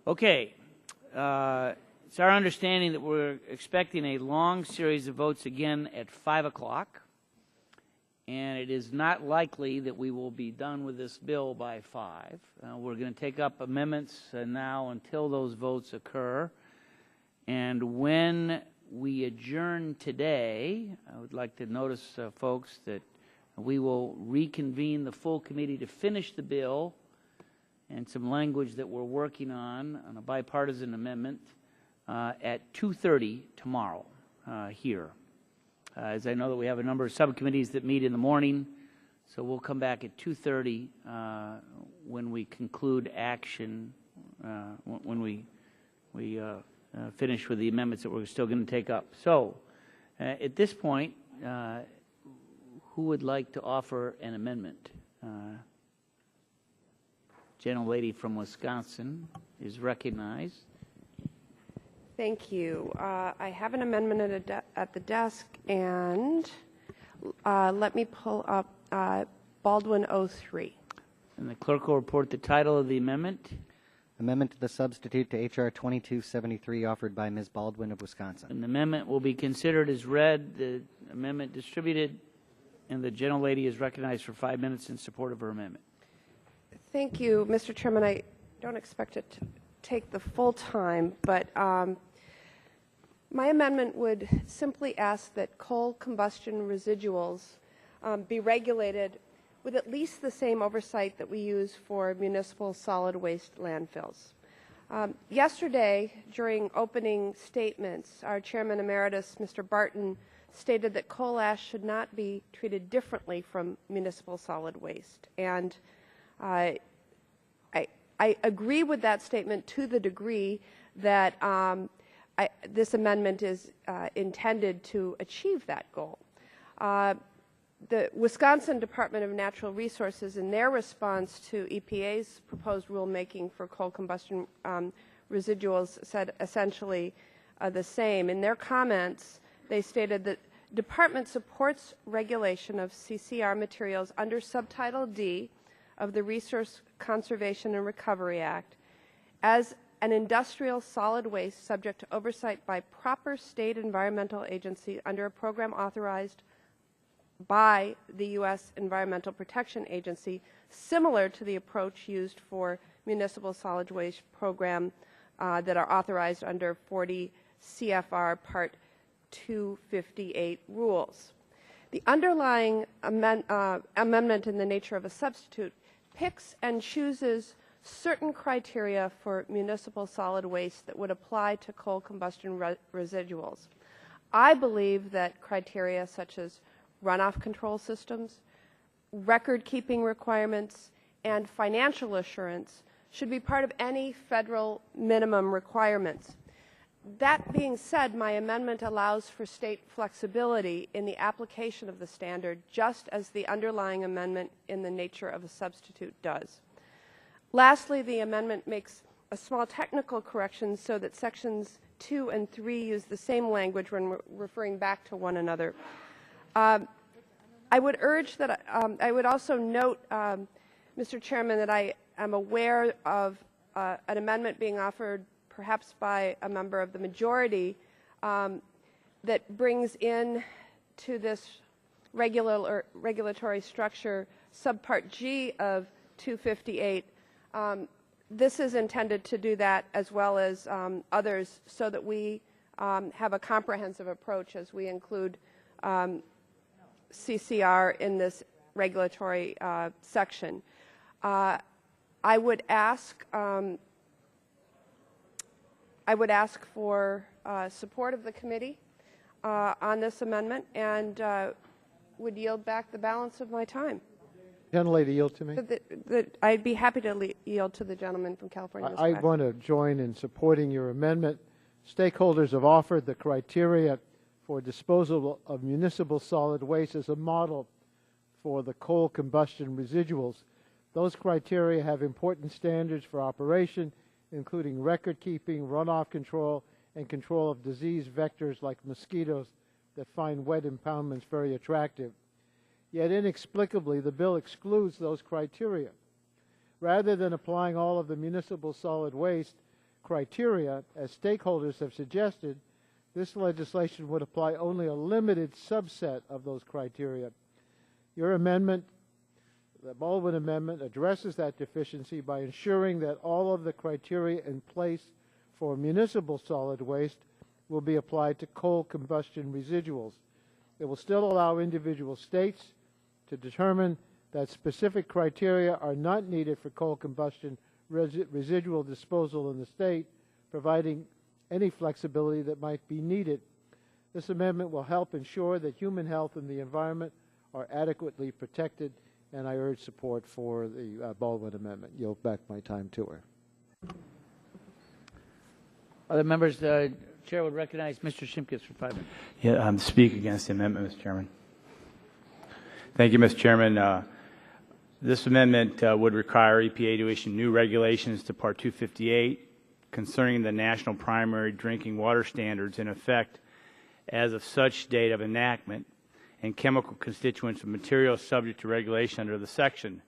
Okay. It's our understanding that we're expecting a long series of votes again at 5 o'clock, and it is not likely that we will be done with this bill by 5. We're going to take up amendments now until those votes occur, and when we adjourn today, I would like to notice, folks, that we will reconvene the full committee to finish the bill and some language that we're working on a bipartisan amendment at 2:30 tomorrow here. As I know that we have a number of subcommittees that meet in the morning, so we'll come back at 2:30 when we conclude action, when we finish with the amendments that we're still going to take up. So at this point, who would like to offer an amendment? Gentlelady from Wisconsin is recognized. Thank you. I have an amendment at the desk, and let me pull up Baldwin 03. And the clerk will report the title of the amendment. Amendment to the substitute to H.R. 2273 offered by Ms. Baldwin of Wisconsin. An amendment will be considered as read, the amendment distributed, and the gentlelady is recognized for 5 minutes in support of her amendment. Thank you, Mr. Chairman. I don't expect it to take the full time, but my amendment would simply ask that coal combustion residuals be regulated with at least the same oversight that we use for municipal solid waste landfills. Yesterday, during opening statements, our Chairman Emeritus, Mr. Barton, stated that coal ash should not be treated differently from municipal solid waste. And I agree with that statement to the degree that this amendment is intended to achieve that goal. The Wisconsin Department of Natural Resources, in their response to EPA's proposed rulemaking for coal combustion residuals, said essentially the same. In their comments, they stated that Department supports regulation of CCR materials under Subtitle D of the Resource Conservation and Recovery Act as an industrial solid waste subject to oversight by proper state environmental agency under a program authorized by the U.S. Environmental Protection Agency, similar to the approach used for municipal solid waste program that are authorized under 40 CFR Part 258 rules. The underlying amendment in the nature of a substitute picks and chooses certain criteria for municipal solid waste that would apply to coal combustion residuals. I believe that criteria such as runoff control systems, record-keeping requirements, and financial assurance should be part of any federal minimum requirements. That being said, my amendment allows for state flexibility in the application of the standard, just as the underlying amendment in the nature of a substitute does. Lastly, the amendment makes a small technical correction so that sections 2 and 3 use the same language when referring back to one another. I would urge that I would also note, Mr. Chairman, that I am aware of an amendment being offered perhaps by a member of the majority that brings in to this regulatory structure subpart G of 258. This is intended to do that as well as others so that we have a comprehensive approach as we include CCR in this regulatory section. I would ask for support of the committee on this amendment and would yield back the balance of my time. Gentlelady, yield to me. I'd be happy to yield to the gentleman from California. I want to join in supporting your amendment. Stakeholders have offered the criteria for disposal of municipal solid waste as a model for the coal combustion residuals. Those criteria have important standards for operation, including record keeping, runoff control, and control of disease vectors like mosquitoes that find wet impoundments very attractive. Yet inexplicably, the bill excludes those criteria. Rather than applying all of the municipal solid waste criteria, as stakeholders have suggested, this legislation would apply only a limited subset of those criteria. Your amendment, the Baldwin Amendment, addresses that deficiency by ensuring that all of the criteria in place for municipal solid waste will be applied to coal combustion residuals. It will still allow individual states to determine that specific criteria are not needed for coal combustion residual disposal in the state, providing any flexibility that might be needed. This amendment will help ensure that human health and the environment are adequately protected, and I urge support for the Baldwin Amendment. Yield back my time to her. Other members, the Chair would recognize Mr. Shimkus for 5 minutes. Yeah, speak against the amendment, Mr. Chairman. Thank you, Mr. Chairman. This amendment would require EPA to issue new regulations to Part 258 concerning the national primary drinking water standards in effect as of such date of enactment and chemical constituents of materials subject to regulation under the section.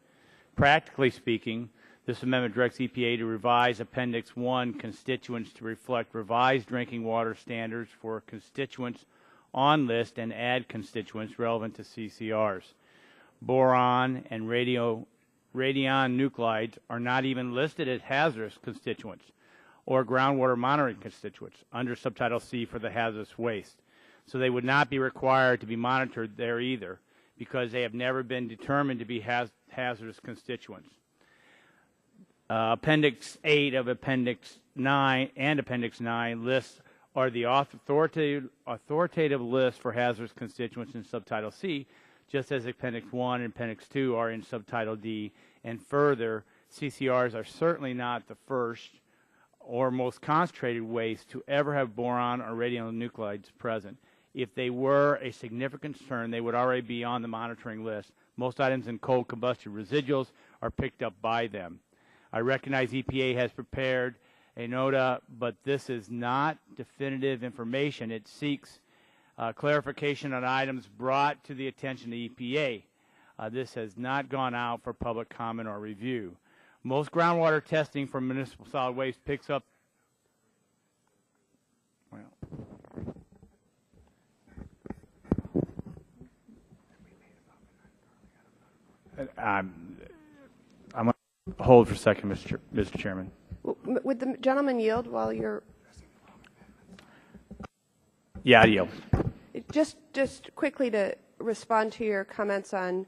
Practically speaking, this amendment directs EPA to revise Appendix 1 constituents to reflect revised drinking water standards for constituents on list and add constituents relevant to CCRs. Boron and radion nuclides are not even listed as hazardous constituents or groundwater monitoring constituents under Subtitle C for the hazardous waste. So they would not be required to be monitored there either because they have never been determined to be hazardous constituents. Appendix 8 of Appendix 9 and Appendix 9 lists are the authoritative list for hazardous constituents in Subtitle C, just as Appendix 1 and Appendix 2 are in Subtitle D. And further, CCRs are certainly not the first or most concentrated waste to ever have boron or radionuclides present. If they were a significant concern, they would already be on the monitoring list. Most items in coal combustion residuals are picked up by them. I recognize EPA has prepared a NOTA, but this is not definitive information. It seeks clarification on items brought to the attention of EPA. This has not gone out for public comment or review. Most groundwater testing for municipal solid waste picks up. Well, I'm going to hold for a second, Mr. Chairman. Would the gentleman yield while you're... Yeah, I yield. Just quickly to respond to your comments on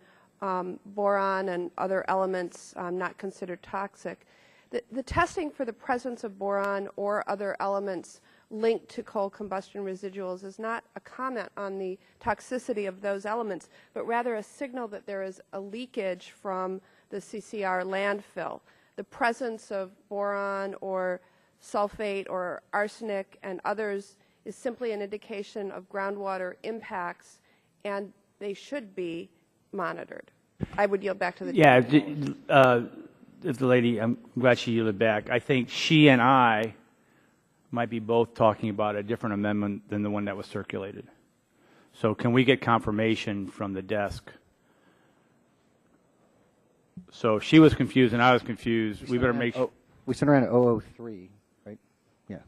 boron and other elements not considered toxic. The testing for the presence of boron or other elements linked to coal combustion residuals is not a comment on the toxicity of those elements, but rather a signal that there is a leakage from the CCR landfill. The presence of boron or sulfate or arsenic and others is simply an indication of groundwater impacts, and they should be monitored. I would yield back to the if the lady, I'm glad she yielded back. I think she and I might be both talking about a different amendment than the one that was circulated. So can we get confirmation from the desk? So if she was confused and I was confused, we better make sure. We sent around 003, right? Yeah.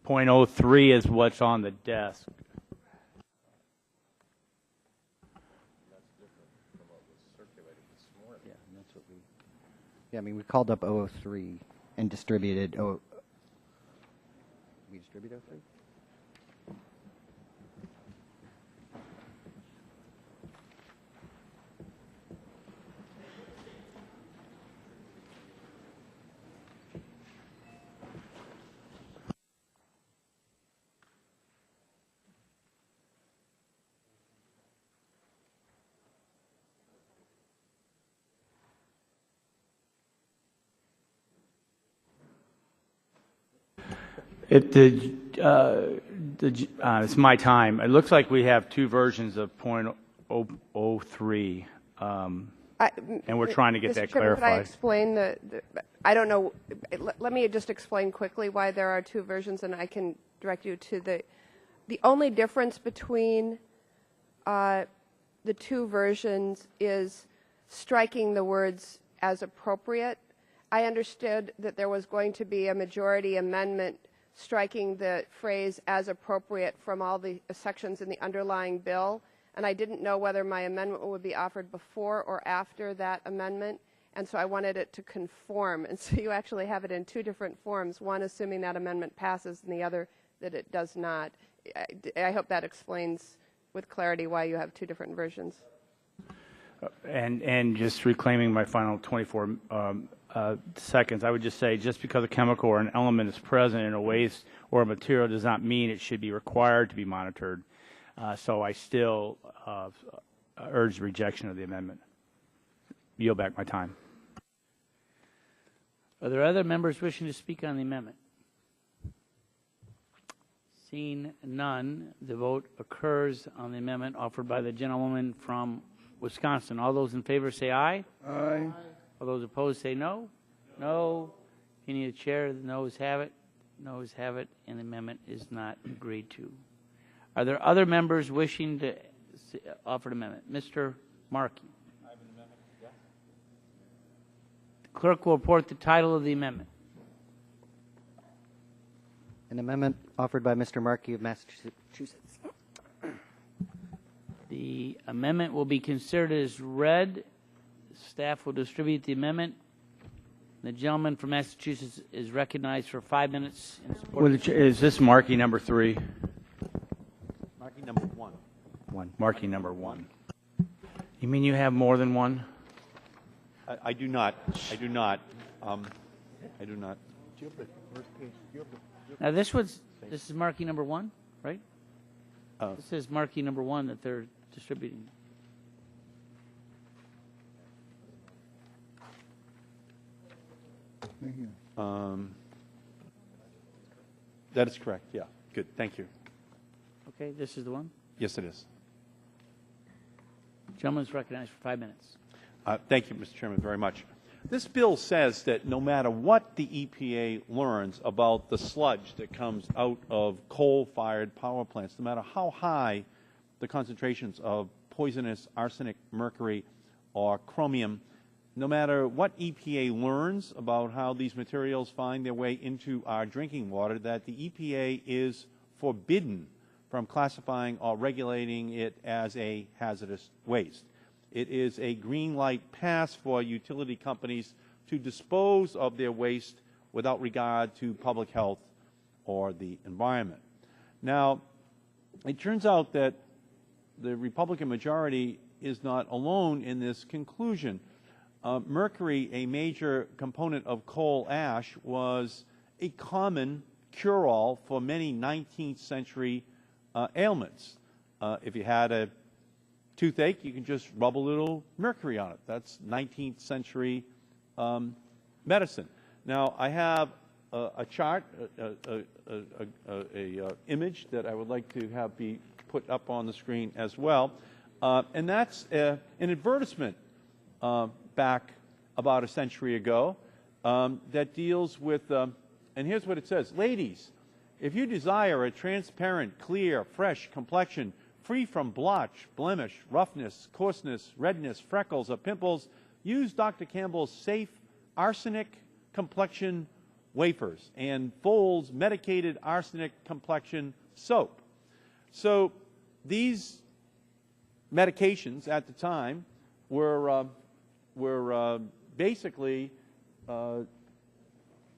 .03 is what's on the desk. Yeah, I mean, we called up 003 and distributed. We distributed 03? It's my time. It looks like we have two versions of .03, and we're trying to get Mr. that Chairman, clarified. could I explain I don't know, let me just explain quickly why there are two versions, and I can direct you to the only difference between the two versions is striking the words "as appropriate." I understood that there was going to be a majority amendment striking the phrase "as appropriate" from all the sections in the underlying bill, and I didn't know whether my amendment would be offered before or after that amendment, and so I wanted it to conform. And so you actually have it in two different forms, one assuming that amendment passes and the other that it does not. I hope that explains with clarity why you have two different versions. And just reclaiming my final 24 seconds, I would just say just because a chemical or an element is present in a waste or a material does not mean it should be required to be monitored. So I still urge rejection of the amendment. Yield back my time. Are there other members wishing to speak on the amendment? Seeing none, the vote occurs on the amendment offered by the gentleman from Wisconsin. All those in favor say aye. Aye. All those opposed say no. No. Any of the chair, the noes have it. Noes have it, and the amendment is not agreed to. Are there other members wishing to offer an amendment? Mr. Markey. I have an amendment, yes. The clerk will report the title of the amendment. An amendment offered by Mr. Markey of Massachusetts. The amendment will be considered as read. Staff will distribute the amendment. The gentleman from Massachusetts is recognized for 5 minutes in support. Is this Markey number 3? Marking number 1. Markey number 1. You mean you have more than one? I do not. I do not. I do not. Now this is Markey number 1, right? This is Markey number 1 that they're distributing. That is correct. Yeah. Good. Thank you. Okay, this is the one. Yes, it is. Gentleman is recognized for 5 minutes. Thank you, Mr. Chairman, very much. This bill says that no matter what the EPA learns about the sludge that comes out of coal-fired power plants, no matter how high the concentrations of poisonous arsenic, mercury, or chromium, no matter what EPA learns about how these materials find their way into our drinking water, that the EPA is forbidden from classifying or regulating it as a hazardous waste. It is a green light pass for utility companies to dispose of their waste without regard to public health or the environment. Now, it turns out that the Republican majority is not alone in this conclusion. Mercury, a major component of coal ash, was a common cure-all for many 19th century ailments. If you had a toothache, you can just rub a little mercury on it. That's 19th century medicine. Now, I have a chart, a image that I would like to have be put up on the screen as well, and that's an advertisement back about a century ago that deals with, and here's what it says: ladies, if you desire a transparent, clear, fresh complexion, free from blotch, blemish, roughness, coarseness, redness, freckles, or pimples, use Dr. Campbell's safe arsenic complexion wafers and Folds medicated arsenic complexion soap. So these medications at the time were basically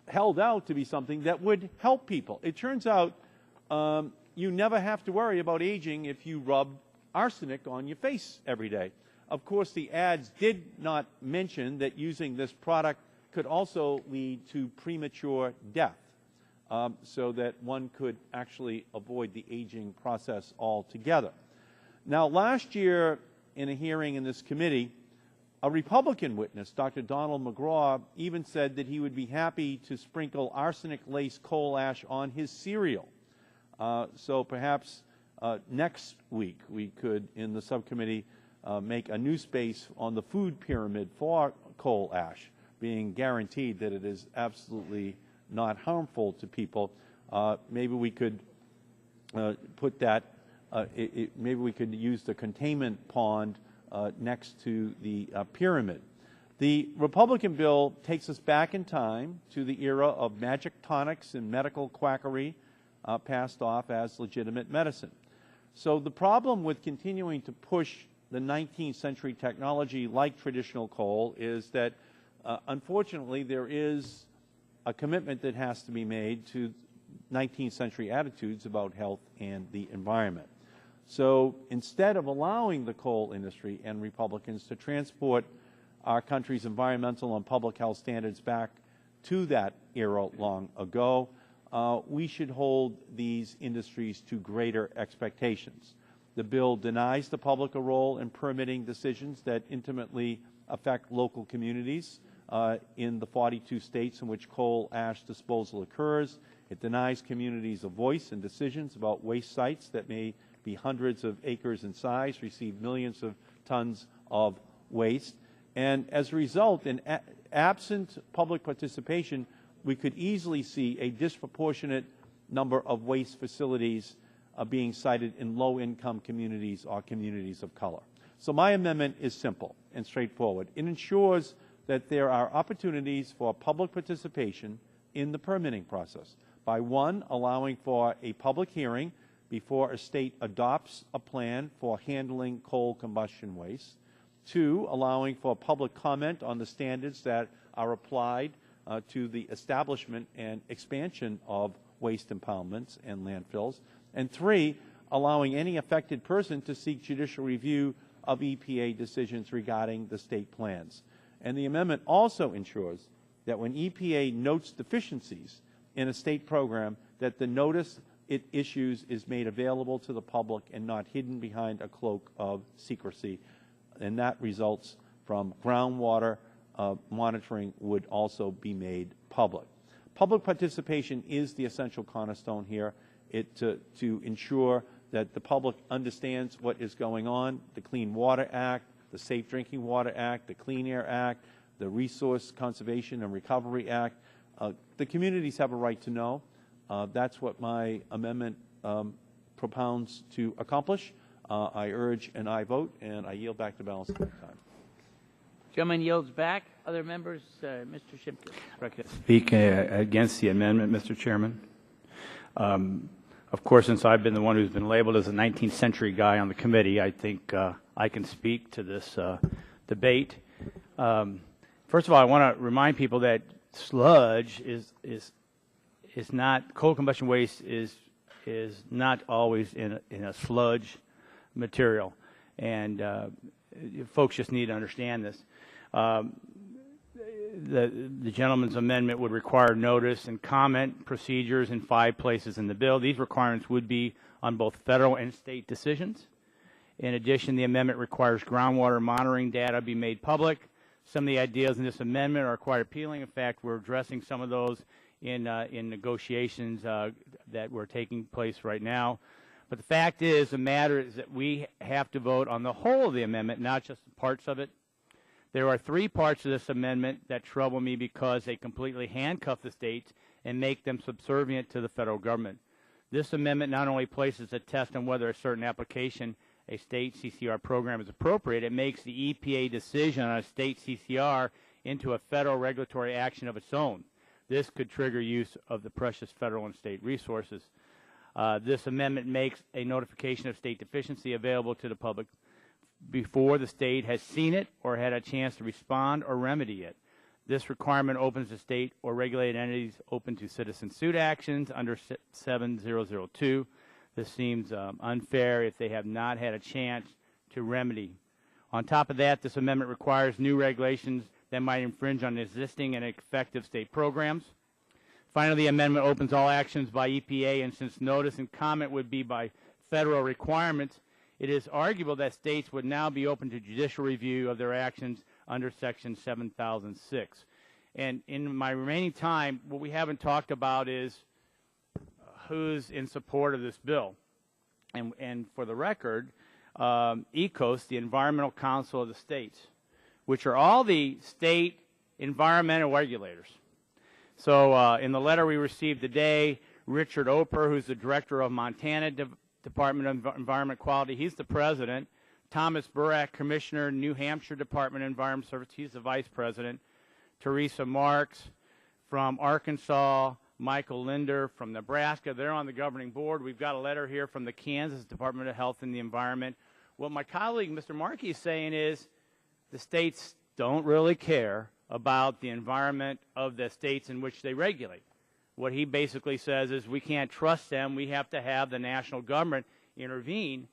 held out to be something that would help people. It turns out you never have to worry about aging if you rub arsenic on your face every day. Of course, the ads did not mention that using this product could also lead to premature death, so that one could actually avoid the aging process altogether. Now, last year in a hearing in this committee, a Republican witness, Dr. Donald McGraw, even said that he would be happy to sprinkle arsenic-laced coal ash on his cereal. So perhaps next week we could, in the subcommittee, make a new space on the food pyramid for coal ash, being guaranteed that it is absolutely not harmful to people. Maybe we could put that, maybe we could use the containment pond next to the pyramid. The Republican bill takes us back in time to the era of magic tonics and medical quackery passed off as legitimate medicine. So the problem with continuing to push the 19th century technology like traditional coal is that unfortunately there is a commitment that has to be made to 19th century attitudes about health and the environment. So instead of allowing the coal industry and Republicans to transport our country's environmental and public health standards back to that era long ago, we should hold these industries to greater expectations. The bill denies the public a role in permitting decisions that intimately affect local communities in the 42 states in which coal ash disposal occurs. It denies communities a voice in decisions about waste sites that may be hundreds of acres in size, receive millions of tons of waste. And as a result, in absent public participation, we could easily see a disproportionate number of waste facilities being sited in low-income communities or communities of color. So my amendment is simple and straightforward. It ensures that there are opportunities for public participation in the permitting process by, one, allowing for a public hearing before a state adopts a plan for handling coal combustion waste, two, allowing for public comment on the standards that are applied to the establishment and expansion of waste impoundments and landfills, and three, allowing any affected person to seek judicial review of EPA decisions regarding the state plans. And the amendment also ensures that when EPA notes deficiencies in a state program, that the notice it issues is made available to the public and not hidden behind a cloak of secrecy. And that results from groundwater monitoring would also be made public. Public participation is the essential cornerstone here to ensure that the public understands what is going on. The Clean Water Act, the Safe Drinking Water Act, the Clean Air Act, the Resource Conservation and Recovery Act. The communities have a right to know. That's what my amendment propounds to accomplish. I urge an aye vote, and I yield back the balance of my time. Gentleman yields back. Other members, Mr. Shimkin. Speak against the amendment, Mr. Chairman. Of course, since I've been the one who's been labeled as a 19th century guy on the committee, I think I can speak to this debate. First of all, I want to remind people that sludge is not, coal combustion waste is not always in a sludge material, and folks just need to understand this. The gentleman's amendment would require notice and comment procedures in 5 places in the bill. These requirements would be on both federal and state decisions. In addition, the amendment requires groundwater monitoring data be made public. Some of the ideas in this amendment are quite appealing. In fact, we're addressing some of those in negotiations that were taking place right now. But the fact is, the matter is that we have to vote on the whole of the amendment, not just parts of it. There are 3 parts of this amendment that trouble me because they completely handcuff the states and make them subservient to the federal government. This amendment not only places a test on whether a certain application, a state CCR program, is appropriate, it makes the EPA decision on a state CCR into a federal regulatory action of its own. This could trigger use of the precious federal and state resources. This amendment makes a notification of state deficiency available to the public before the state has seen it or had a chance to respond or remedy it. This requirement opens the state or regulated entities open to citizen suit actions under 7002. This seems unfair if they have not had a chance to remedy. On top of that, this amendment requires new regulations that might infringe on existing and effective state programs. Finally, the amendment opens all actions by EPA, and since notice and comment would be by federal requirements, it is arguable that states would now be open to judicial review of their actions under Section 7006. And in my remaining time, what we haven't talked about is who's in support of this bill. And for the record, ECOS, the Environmental Council of the States, which are all the state environmental regulators. So in the letter we received today, Richard Oper, who's the director of Montana Department of Environment Quality, he's the president. Thomas Burak, Commissioner, New Hampshire Department of Environmental Service. He's the Vice President. Teresa Marks from Arkansas. Michael Linder from Nebraska. They're on the governing board. We've got a letter here from the Kansas Department of Health and the Environment. What my colleague, Mr. Markey, is saying is the states don't really care about the environment of the states in which they regulate. What he basically says is we can't trust them. We have to have the national government intervene.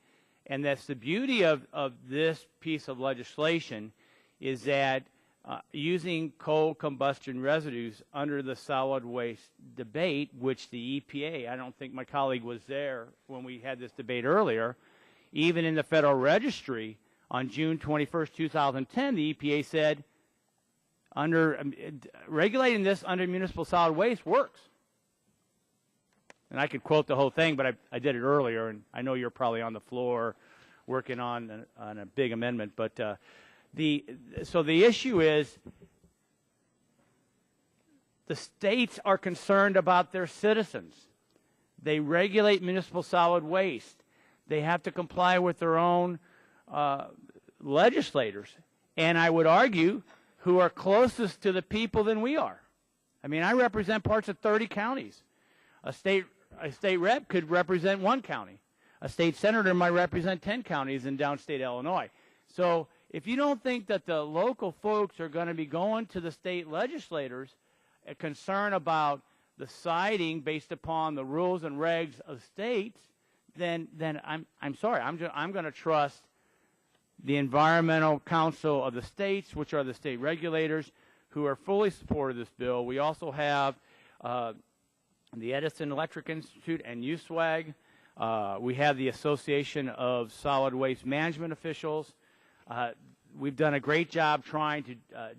And that's the beauty of this piece of legislation, is that using coal combustion residues under the solid waste debate, which the EPA, I don't think my colleague was there when we had this debate earlier, even in the Federal Registry on June 21st, 2010, the EPA said regulating this under municipal solid waste works. And I could quote the whole thing, but I did it earlier, and I know you're probably on the floor working on a big amendment. But so the issue is the states are concerned about their citizens. They regulate municipal solid waste. They have to comply with their own legislators, and I would argue who are closest to the people than we are. I mean, I represent parts of 30 counties. A state rep could represent one county. A state senator might represent 10 counties in downstate Illinois. So if you don't think that the local folks are going to be going to the state legislators a concern about the siding based upon the rules and regs of states, then I'm sorry. I'm going to trust the Environmental Council of the states, which are the state regulators, who are fully supportive of this bill. We also have the Edison Electric Institute and USWAG. We have the Association of Solid Waste Management Officials. We've done a great job trying to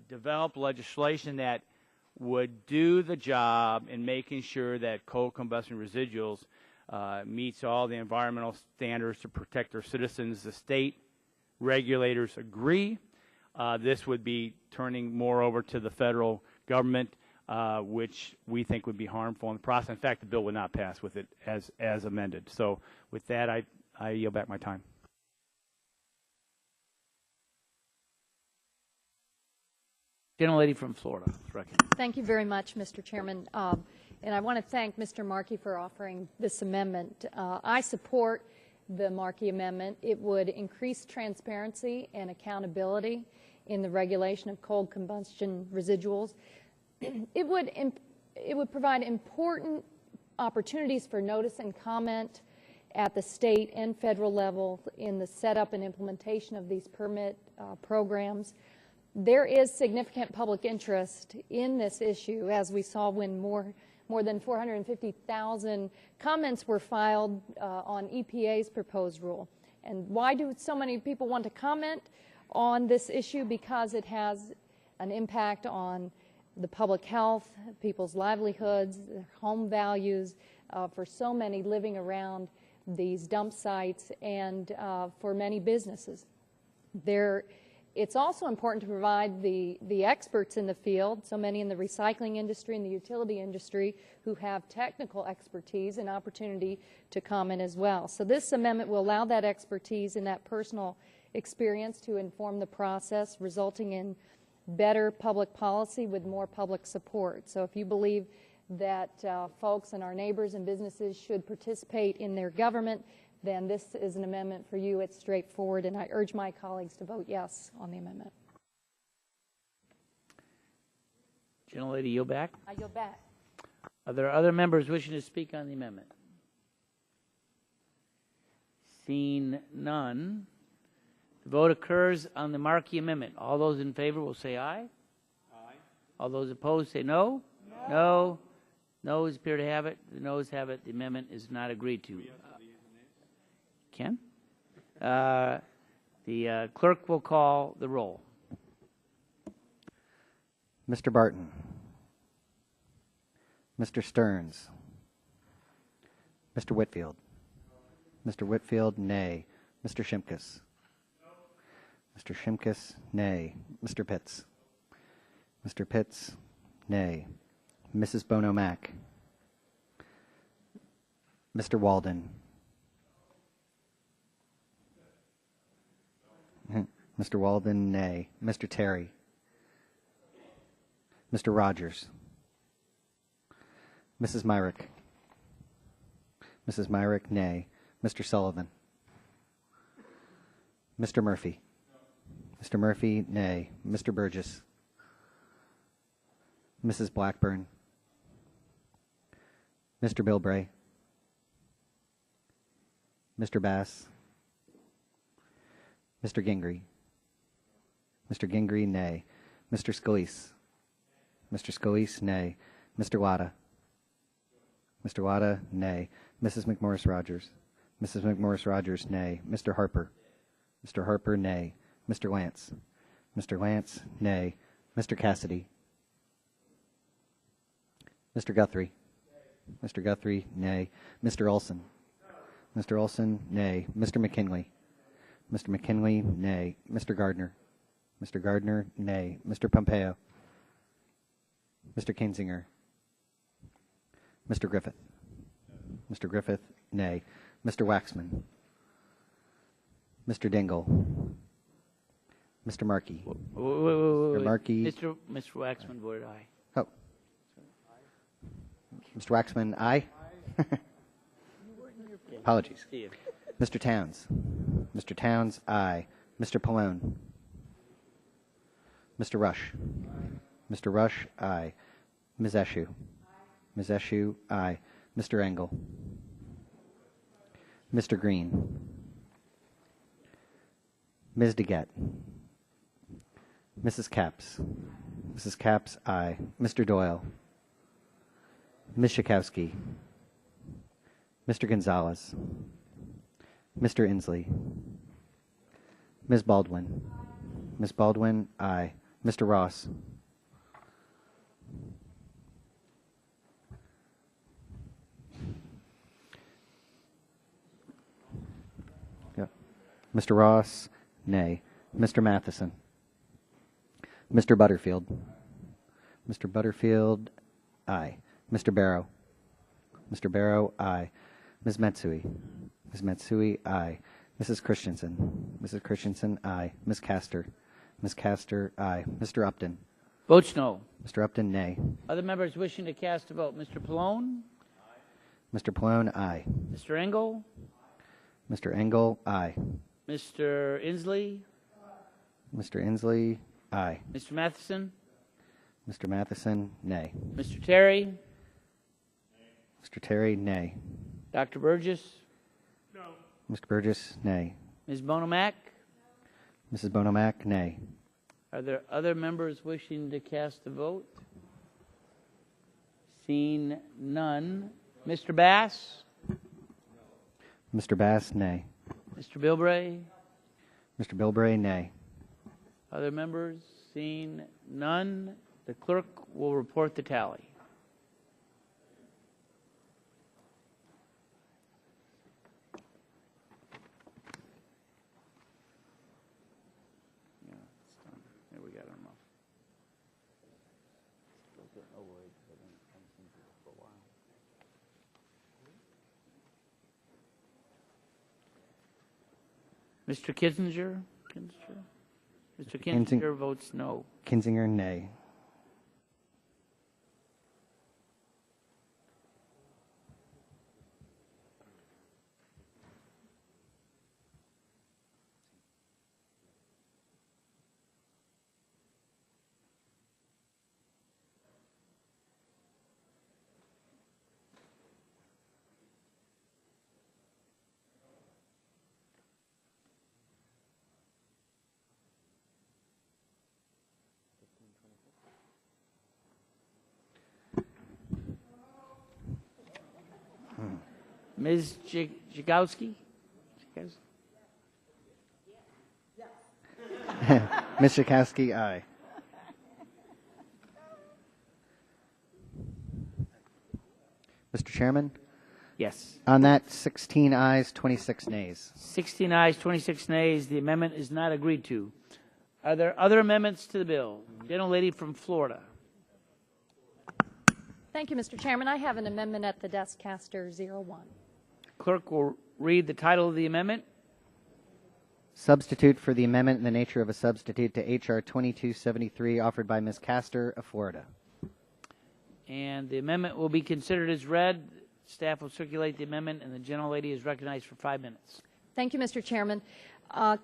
develop legislation that would do the job in making sure that coal combustion residuals meets all the environmental standards to protect their citizens. The state regulators agree. This would be turning more over to the federal government, which we think would be harmful in the process. In fact, the bill would not pass with it as amended. So with that, I yield back my time. Gentlelady from Florida. Thank you very much, Mr. Chairman. And I want to thank Mr. Markey for offering this amendment. I support the Markey amendment. It would increase transparency and accountability in the regulation of coal combustion residuals. It would provide important opportunities for notice and comment at the state and federal level in the setup and implementation of these permit programs. There is significant public interest in this issue, as we saw when more than 450,000 comments were filed on EPA's proposed rule. And why do so many people want to comment on this issue? Because it has an impact on the public health, people's livelihoods, their home values, for so many living around these dump sites, and for many businesses. It's also important to provide the experts in the field, so many in the recycling industry and the utility industry, who have technical expertise, and opportunity to comment as well. So this amendment will allow that expertise and that personal experience to inform the process, resulting in better public policy with more public support. So if you believe that folks and our neighbors and businesses should participate in their government, then this is an amendment for you. It's straightforward, and I urge my colleagues to vote yes on the amendment. Gentlelady, yield back. I yield back. Are there other members wishing to speak on the amendment? Seeing none, the vote occurs on the Markey amendment. All those in favor will say aye. Aye. All those opposed say no. No. No. Noes appear to have it. The noes have it. The amendment is not agreed to. Ken? The clerk will call the roll. Mr. Barton. Mr. Stearns. Mr. Whitfield. Mr. Whitfield, nay. Mr. Shimkus. Mr. Shimkus, nay. Mr. Pitts. Mr. Pitts, nay. Mrs. Bono Mack. Mr. Walden. Mr. Walden, nay. Mr. Terry. Mr. Rogers. Mrs. Myrick. Mrs. Myrick, nay. Mr. Sullivan. Mr. Murphy. Mr. Murphy, nay. Mr. Burgess. Mrs. Blackburn. Mr. Bilbray. Mr. Bass. Mr. Gingrey. Mr. Gingrey, nay. Mr. Scalise. Mr. Scalise, nay. Mr. Wada. Mr. Wada, nay. Mrs. McMorris Rogers. Mrs. McMorris Rogers, nay. Mr. Harper. Mr. Harper, nay. Mr. Lance. Mr. Lance, nay. Mr. Cassidy. Mr. Guthrie. Mr. Guthrie, nay. Mr. Olson. Mr. Olson, nay. Mr. McKinley. Mr. McKinley, nay. Mr. Gardner. Mr. Gardner, nay. Mr. Pompeo. Mr. Kinzinger. Mr. Griffith. Mr. Griffith, nay. Mr. Waxman. Mr. Dingle. Mr. Markey. Mr. Markey. Mr. Waxman voted aye. Oh. Mr. Waxman, aye. Apologies. See you. Mr. Towns. Mr. Towns, aye. Mr. Pallone. Mr. Rush. Mr. Rush, aye. Ms. Eshu. Ms. Eshu, aye. Mr. Engel. Mr. Green. Ms. DeGette. Mrs. Capps. Mrs. Capps, aye. Mr. Doyle. Ms. Schakowsky. Mr. Gonzalez. Mr. Inslee. Ms. Baldwin. Ms. Baldwin, aye. Mr. Ross. Yep. Mr. Ross, nay. Mr. Matheson. Mr. Butterfield. Mr. Butterfield, aye. Mr. Barrow. Mr. Barrow, aye. Ms. Matsui. Ms. Matsui, aye. Mrs. Christensen. Mrs. Christensen, aye. Ms. Castor. Ms. Castor, aye. Mr. Upton. Votes no. Mr. Upton, nay. Other members wishing to cast a vote. Mr. Pallone? Mr. Pallone, aye. Mr. Engel? Mr. Engel, aye. Mr. Inslee? Mr. Inslee, aye. Mr. Matheson? Mr. Matheson, nay. Mr. Terry? Mr. Terry, nay. Dr. Burgess? Mr. Burgess, nay. Ms. Bonomack? Mrs. Bonomack, nay. Are there other members wishing to cast a vote? Seeing none. Mr. Bass? Mr. Bass, nay. Mr. Bilbray? Mr. Bilbray, nay. Other members? Seeing none. The clerk will report the tally. Yeah, it's done. There we got them off. Still getting over it, but I haven't seen people for a while. Mr. Kinzinger? Mr. Kinzinger votes no. Kinzinger, nay. Ms. Jagowski? Ms. Schakowsky, aye. Mr. Chairman, Yes. on that, 16 ayes, 26 nays. 16 ayes, 26 nays. The amendment is not agreed to. Are there other amendments to the bill? Gentlelady from Florida. Thank you, Mr. Chairman. I have an amendment at the desk, Caster 01. Clerk will read the title of the amendment. Substitute for the amendment in the nature of a substitute to H.R. 2273 offered by Ms. Castor of Florida. And the amendment will be considered as read. Staff will circulate the amendment, and the gentlelady is recognized for 5 minutes. Thank you, Mr. Chairman.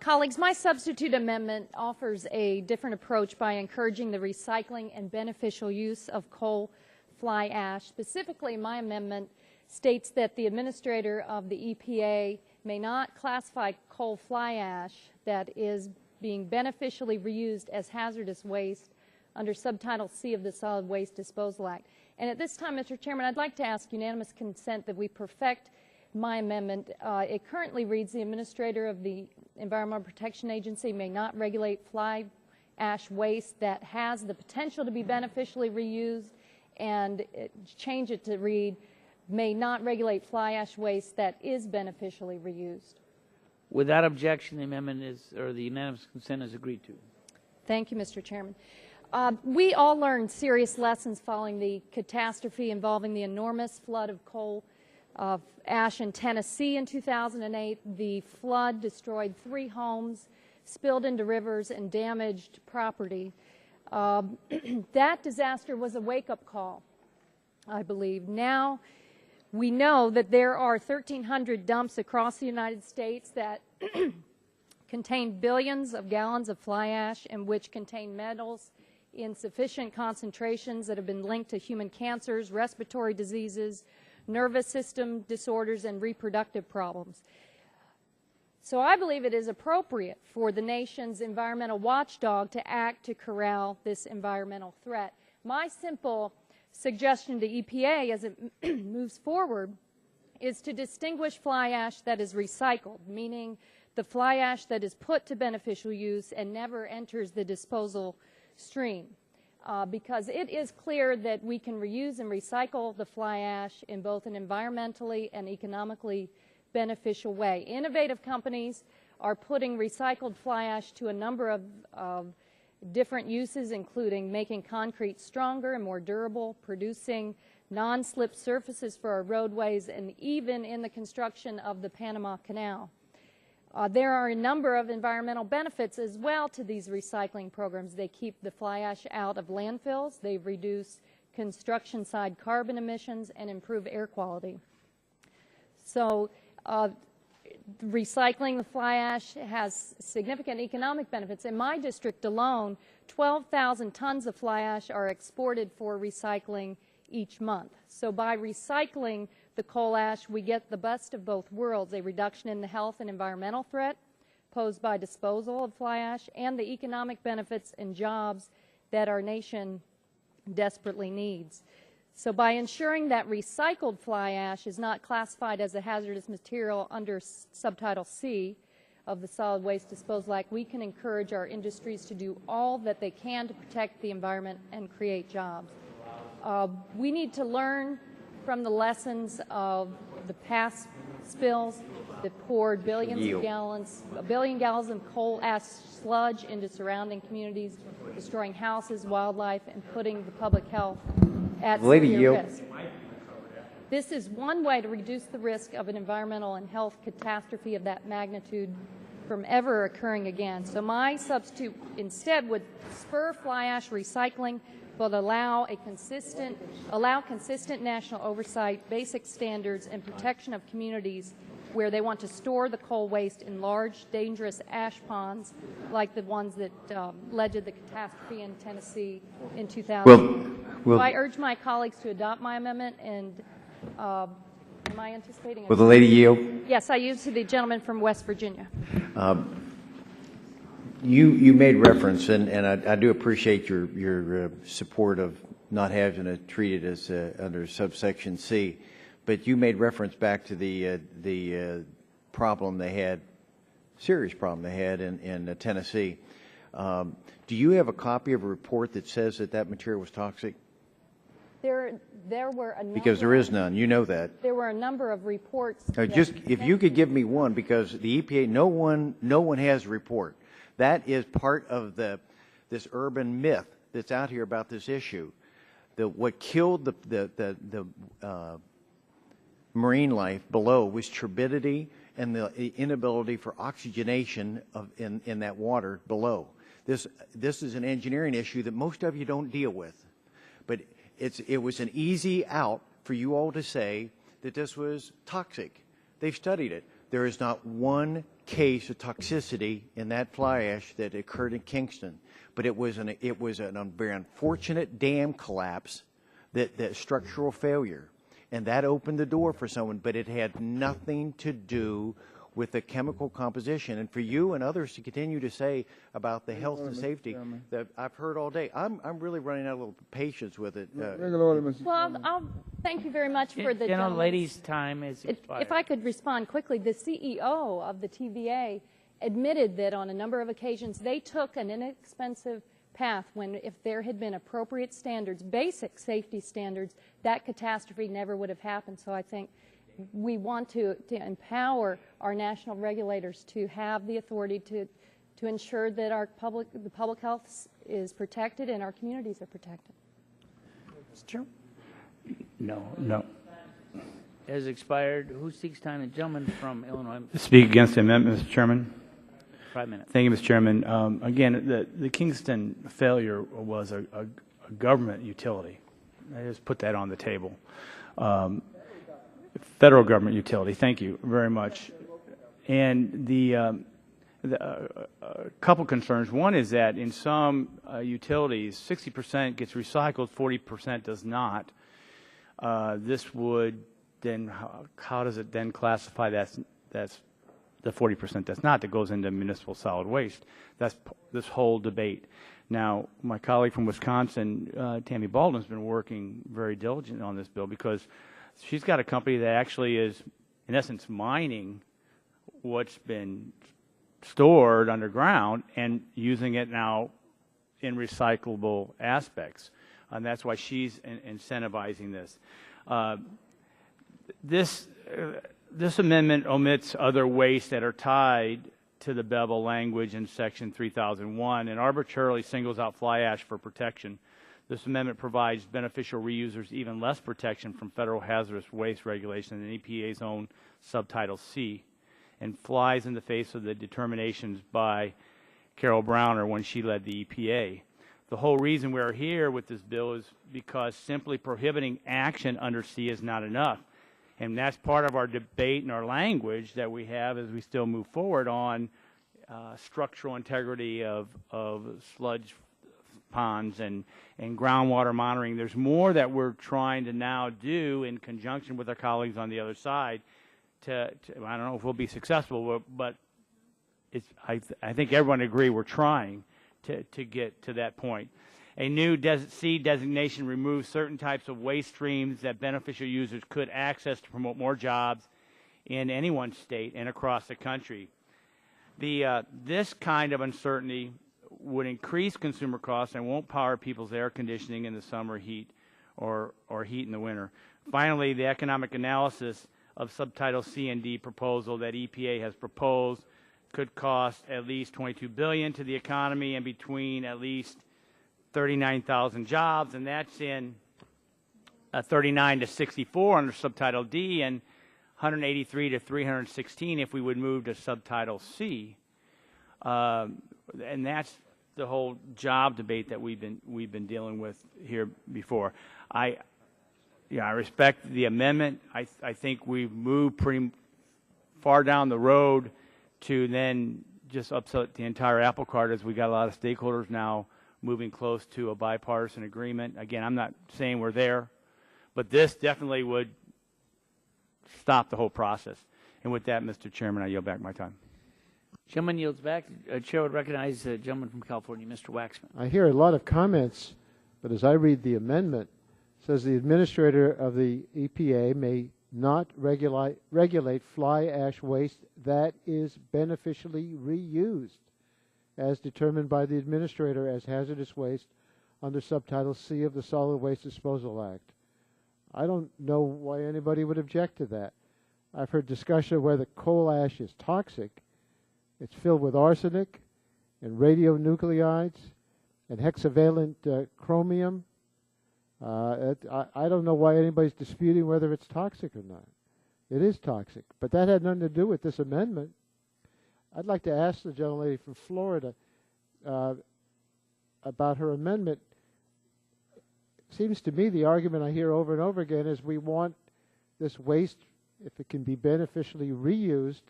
Colleagues, my substitute amendment offers a different approach by encouraging the recycling and beneficial use of coal fly ash. Specifically, my amendment states that the administrator of the EPA may not classify coal fly ash that is being beneficially reused as hazardous waste under Subtitle C of the Solid Waste Disposal Act. And at this time, Mr. Chairman, I'd like to ask unanimous consent that we perfect my amendment. It currently reads, the administrator of the Environmental Protection Agency may not regulate fly ash waste that has the potential to be beneficially reused, and change it to read, may not regulate fly ash waste that is beneficially reused. Without objection, the amendment is, or the unanimous consent is agreed to. Thank you, Mr. Chairman. We all learned serious lessons following the catastrophe involving the enormous flood of coal ash in Tennessee in 2008. The flood destroyed 3 homes, spilled into rivers, and damaged property. That disaster was a wake-up call, I believe. Now we know that there are 1,300 dumps across the United States that contain billions of gallons of fly ash and which contain metals in sufficient concentrations that have been linked to human cancers, respiratory diseases, nervous system disorders, and reproductive problems. So I believe it is appropriate for the nation's environmental watchdog to act to corral this environmental threat. My simple suggestion to EPA as it moves forward is to distinguish fly ash that is recycled, meaning the fly ash that is put to beneficial use and never enters the disposal stream. Because it is clear that we can reuse and recycle the fly ash in both an environmentally and economically beneficial way. Innovative companies are putting recycled fly ash to a number of different uses, including making concrete stronger and more durable, producing non-slip surfaces for our roadways, and even in the construction of the Panama Canal. There are a number of environmental benefits as well to these recycling programs. They keep the fly ash out of landfills, they reduce construction side carbon emissions, and improve air quality. So recycling the fly ash has significant economic benefits. In my district alone, 12,000 tons of fly ash are exported for recycling each month. So by recycling the coal ash, we get the best of both worlds, a reduction in the health and environmental threat posed by disposal of fly ash, and the economic benefits and jobs that our nation desperately needs. So by ensuring that recycled fly ash is not classified as a hazardous material under Subtitle C of the Solid Waste Disposal Act, we can encourage our industries to do all that they can to protect the environment and create jobs. We need to learn from the lessons of the past spills that poured billions of gallons, a billion gallons of coal ash sludge into surrounding communities, destroying houses, wildlife, and putting the public health at severe risk. This is one way to reduce the risk of an environmental and health catastrophe of that magnitude from ever occurring again. So my substitute instead would spur fly ash recycling, but allow consistent national oversight, basic standards, and protection of communities where they want to store the coal waste in large, dangerous ash ponds like the ones that led to the catastrophe in Tennessee in 2000. So I urge my colleagues to adopt my amendment, and am I anticipating? Will the lady yield? Yes, I yield to the gentleman from West Virginia. You made reference, and I do appreciate your support of not having it treated as under subsection C, but you made reference back to the problem they had, serious problem they had in Tennessee. Do you have a copy of a report that says that material was toxic? There were a number. Because there is none. You know that. There were a number of reports. Just if you could give me one, because the EPA, no one has a report. That is part of this urban myth that's out here about this issue. What killed the marine life below was turbidity and the inability for oxygenation in that water below. This is an engineering issue that most of you don't deal with. But it was an easy out for you all to say that this was toxic. They've studied it. There is not one case of toxicity in that fly ash that occurred in Kingston, but it was a very unfortunate dam collapse, that structural failure, and that opened the door for someone. But it had nothing to do with the chemical composition. And for you and others to continue to say about the health and safety that I've heard all day, I'm really running out of a little patience with it. Well, I'll thank you very much for the gentleman's- ladies' time is expired. If I could respond quickly, the CEO of the TVA admitted that on a number of occasions they took an inexpensive path when, if there had been appropriate standards, basic safety standards, that catastrophe never would have happened. So I think we want to empower our national regulators to have the authority to ensure that the public health is protected and our communities are protected. Mr. Chairman? No. Has expired. Who seeks time? The gentleman from Illinois. Speak against the amendment, Mr. Chairman. 5 minutes. Thank you, Mr. Chairman. Again, the Kingston failure was a government utility. I just put that on the table. Federal government utility. Thank you very much. And a couple concerns. One is that in some utilities, 60% gets recycled, 40% does not. This would then, how does it then classify that's the 40% that's not, that goes into municipal solid waste? That's this whole debate. Now, my colleague from Wisconsin, Tammy Baldwin, has been working very diligently on this bill because she's got a company that actually is, in essence, mining what's been stored underground and using it now in recyclable aspects. And that's why she's incentivizing this. This amendment omits other wastes that are tied to the Bevel language in Section 3001 and arbitrarily singles out fly ash for protection. This amendment provides beneficial reusers even less protection from federal hazardous waste regulation than EPA's own Subtitle C, and flies in the face of the determinations by Carol Browner when she led the EPA. The whole reason we're here with this bill is because simply prohibiting action under C is not enough. And that's part of our debate and our language that we have as we still move forward on structural integrity of sludge ponds and groundwater monitoring. There's more that we're trying to now do in conjunction with our colleagues on the other side to I don't know if we'll be successful, but I think everyone agree we're trying to get to that point. A new C designation removes certain types of waste streams that beneficial users could access to promote more jobs in any one state and across the country. This kind of uncertainty would increase consumer costs and won't power people's air conditioning in the summer heat or heat in the winter. Finally, the economic analysis of Subtitle C and D proposal that EPA has proposed could cost at least $22 billion to the economy and between at least 39,000 jobs, and that's in 39 to 64 under Subtitle D and 183 to 316 if we would move to Subtitle C. And that's the whole job debate that we've been dealing with here before. I respect the amendment. I think we've moved pretty far down the road to then just upset the entire apple cart as we got a lot of stakeholders now moving close to a bipartisan agreement. Again, I'm not saying we're there, but this definitely would stop the whole process. And with that, Mr. Chairman, I yield back my time. Gentleman yields back. Chair would recognize the gentleman from California, Mr. Waxman. I hear a lot of comments, but as I read the amendment, it says the administrator of the EPA may not regulate fly ash waste that is beneficially reused as determined by the administrator as hazardous waste under Subtitle C of the Solid Waste Disposal Act. I don't know why anybody would object to that. I've heard discussion of whether coal ash is toxic. It's filled with arsenic and radionuclides and hexavalent chromium. I don't know why anybody's disputing whether it's toxic or not. It is toxic, but that had nothing to do with this amendment. I'd like to ask the gentlelady from Florida about her amendment. Seems to me the argument I hear over and over again is we want this waste, if it can be beneficially reused,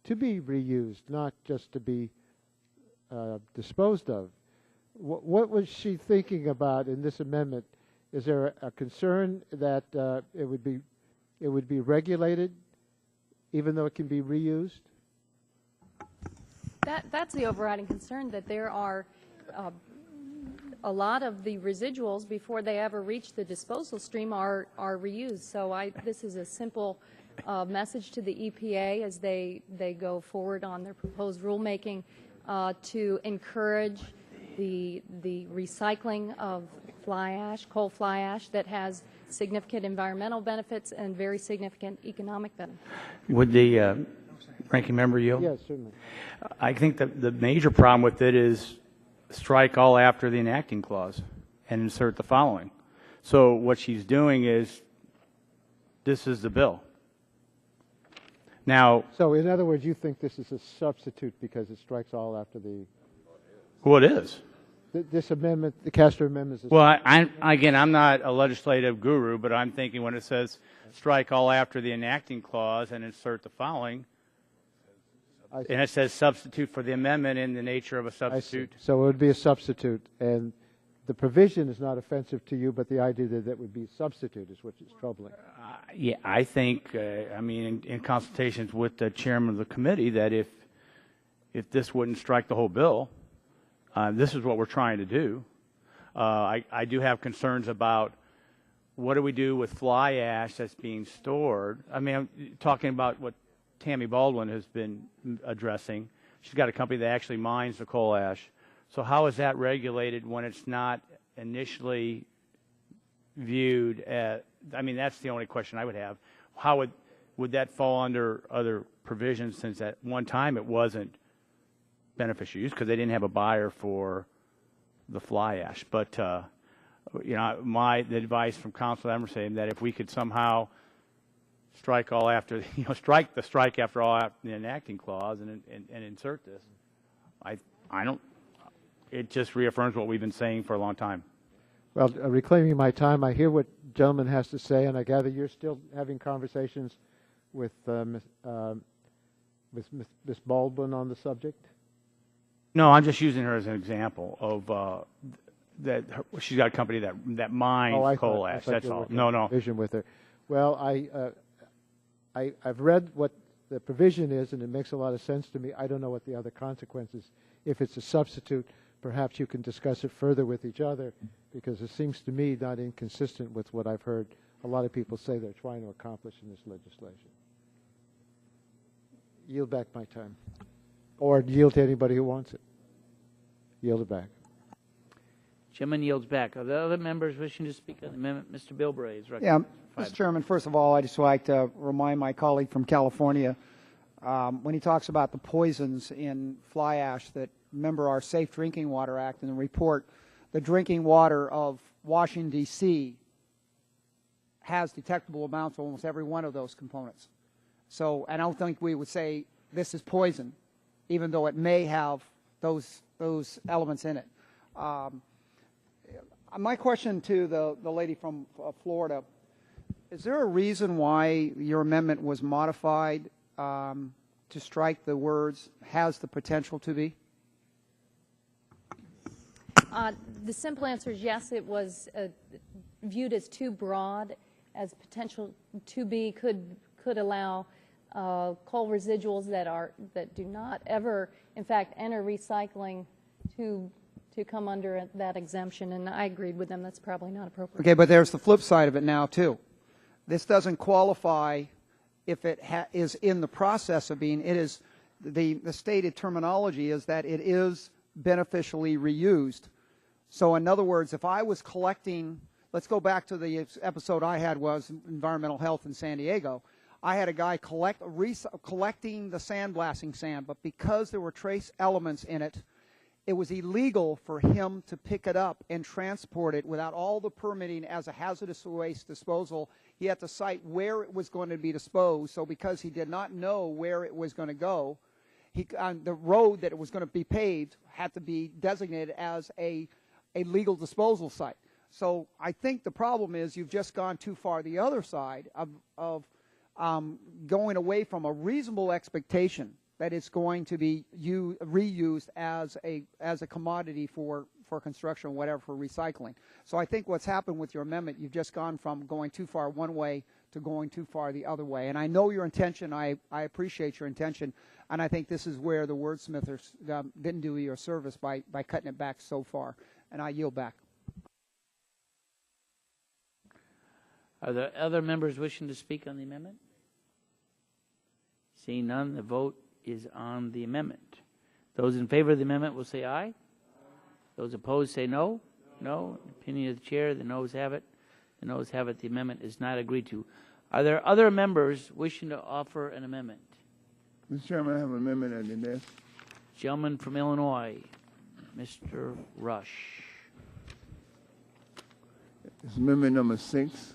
to be reused, not just to be disposed of. What was she thinking about in this amendment? Is there a concern that it would be regulated, even though it can be reused? That's the overriding concern, that there are a lot of the residuals, before they ever reach the disposal stream, are reused. So this is a simple message to the EPA as they go forward on their proposed rulemaking to encourage the recycling of fly ash, coal fly ash, that has significant environmental benefits and very significant economic benefits. Would the ranking member yield? Yes, certainly. I think that the major problem with it is strike all after the enacting clause and insert the following. So what she's doing is, this is the bill. Now, So in other words, you think this is a substitute because it strikes all after the... well, it is. This amendment, the Castro amendment is... Well, again, I'm not a legislative guru, but I'm thinking when it says strike all after the enacting clause and insert the following, and it says substitute for the amendment in the nature of a substitute. So it would be a substitute, and the provision is not offensive to you, but the idea that that would be a substitute is what is troubling. Yeah, I think, I mean, in consultations with the chairman of the committee, that if this wouldn't strike the whole bill, this is what we're trying to do. I do have concerns about what do we do with fly ash that's being stored. I mean, I'm talking about what Tammy Baldwin has been addressing. She's got a company that actually mines the coal ash. So how is that regulated when it's not initially viewed as, I mean, that's the only question I would have. How would that fall under other provisions, since at one time it wasn't beneficial use because they didn't have a buyer for the fly ash? But, you know, the advice from Council Emerson, that if we could somehow strike all after, you know, strike after all after the enacting clause and insert this, I don't, it just reaffirms what we've been saying for a long time. Well, reclaiming my time, I hear what the gentleman has to say, and I gather you're still having conversations with Ms. Baldwin on the subject? No, I'm just using her as an example of she's got a company that mines coal ash. That's all. No. Vision with her. Well, I've read what the provision is, and it makes a lot of sense to me. I don't know what the other consequences. If it's a substitute, perhaps you can discuss it further with each other, because it seems to me not inconsistent with what I've heard a lot of people say they're trying to accomplish in this legislation. Yield back my time. Or yield to anybody who wants it. Yield it back. Chairman yields back. Are there other members wishing to speak on the amendment? Mr. Bilbray is Yeah, recognized. Mr. Chairman, first of all, I'd just like to remind my colleague from California, when he talks about the poisons in fly ash, that remember our Safe Drinking Water Act and the report, the drinking water of Washington, D.C. has detectable amounts of almost every one of those components. So, and I don't think we would say this is poison, even though it may have those elements in it. My question to the lady from Florida, is there a reason why your amendment was modified to strike the words "has the potential to be"? The simple answer is yes. It was viewed as too broad, as potential to be could allow coal residuals that do not ever, in fact, enter recycling to come under that exemption. And I agreed with them. That's probably not appropriate. Okay, but there's the flip side of it now too. This doesn't qualify if it is in the process of being. It is the stated terminology is that it is beneficially reused. So in other words, if I was collecting, let's go back to the episode I had was environmental health in San Diego. I had a guy collecting the sandblasting sand, but because there were trace elements in it, it was illegal for him to pick it up and transport it without all the permitting as a hazardous waste disposal. He had to cite where it was going to be disposed. So because he did not know where it was going to go, the road that it was going to be paved had to be designated as a legal disposal site. So I think the problem is you've just gone too far the other side of going away from a reasonable expectation that it's going to be reused as a commodity for construction or whatever, for recycling. So I think what's happened with your amendment, you've just gone from going too far one way to going too far the other way. And I know your intention. I appreciate your intention. And I think this is where the wordsmithers didn't do you a service by cutting it back so far. And I yield back. Are there other members wishing to speak on the amendment? Seeing none, the vote is on the amendment. Those in favor of the amendment will say aye. Those opposed say no. No. Opinion of the chair, the noes have it. The noes have it. The amendment is not agreed to. Are there other members wishing to offer an amendment? Mr. Chairman, I have an amendment at the desk. Gentleman from Illinois, Mr. Rush. It's amendment number 6.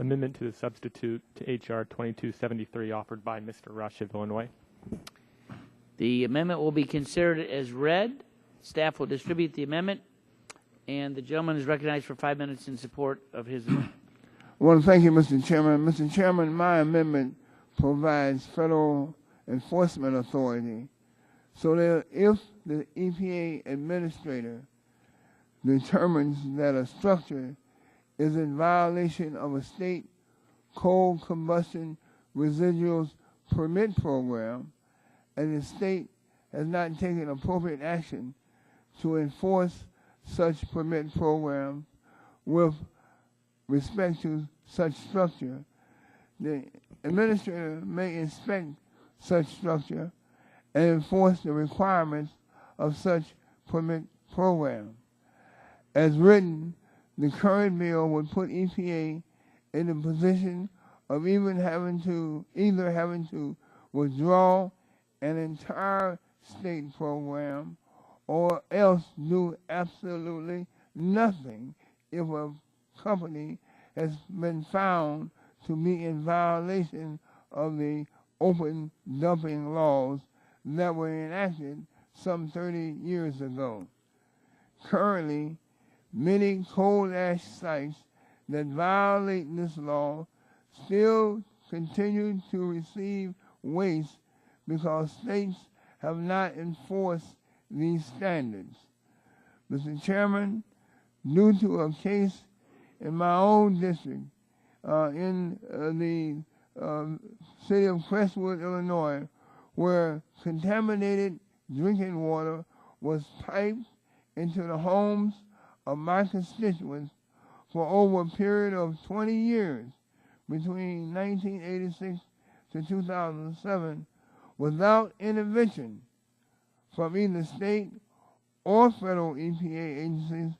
Amendment to the substitute to H.R. 2273 offered by Mr. Rush of Illinois. The amendment will be considered as read. Staff will distribute the amendment, and the gentleman is recognized for 5 minutes in support of his amendment. I want to thank you, Mr. Chairman. Mr. Chairman, my amendment provides federal enforcement authority so that if the EPA administrator determines that a structure is in violation of a state coal combustion residuals permit program and the state has not taken appropriate action to enforce such permit program with respect to such structure, the administrator may inspect such structure and enforce the requirements of such permit program. As written, the current bill would put EPA in the position of either having to withdraw an entire state program or else do absolutely nothing if a company has been found to be in violation of the open dumping laws that were enacted some 30 years ago. Currently, many coal ash sites that violate this law still continue to receive waste because states have not enforced these standards. Mr. Chairman, due to a case in my own district in the city of Crestwood, Illinois, where contaminated drinking water was piped into the homes of my constituents for over a period of 20 years between 1986 to 2007 without intervention from either state or federal EPA agencies.